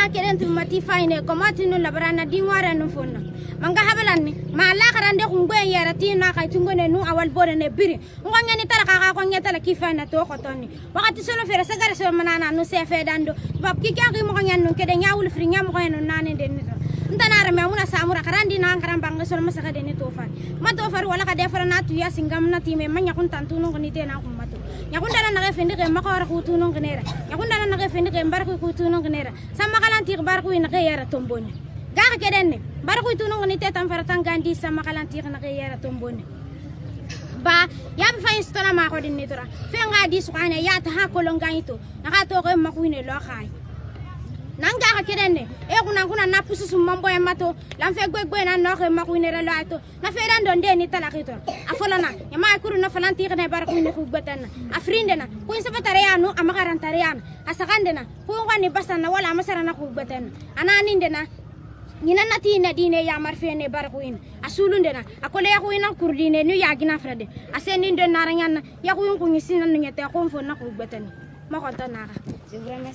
ga keden tu mati fine ko mati no labrana di ngwara no fonna manga habalanni ma la karande ko ngwe yara ti na kay tungone nu awal bore ne biri ngonya ni tala ka ko nyata la kifana to ko tonni wakati solo fere sagara so manana no se fe dando bab ki ka mo nyan no kede nyaawul fri nyam ko no nane den ni ntana rame muna samura karandi na karam bang so masaka den to fa ma to faru wala ka defara na tu ya singam na ti me manya kun tantu no ni te na ko mato nyakunda na gefendi ke makawara ku tu no ngenera nyakunda na gefendi ke mbar ku tu no ngenera sama kalanti bar ku ina ke yara tomboni gaga kedenne bar ku tu no ngani te tam faratan gandi sama kalanti na ke yara tomboni ba ya fa istona ma ko din nitora fe nga di sukane ya ta ha ko longa ito nakato ko makuine lo khay nanga ka kedenne e kuna na pusu sumambo ya mato lamfe gwe na no ko makuine lo ato na fe dan don de ni talakito afolana ya ma kuru na falanti ne bar ku ne ku betana afriinde na ku insapatare anu amakaran tarian asakande na ku ngani basana wala masara na ku betana ananinde na nina nati na dine ya marfe ne bar ku in asulunde na akole ya ku ina kurdine nu ya gina frade aseninde naranya ya ku ngisi na nyete ko fo na ku betani ma ko tanaka c'est vraiment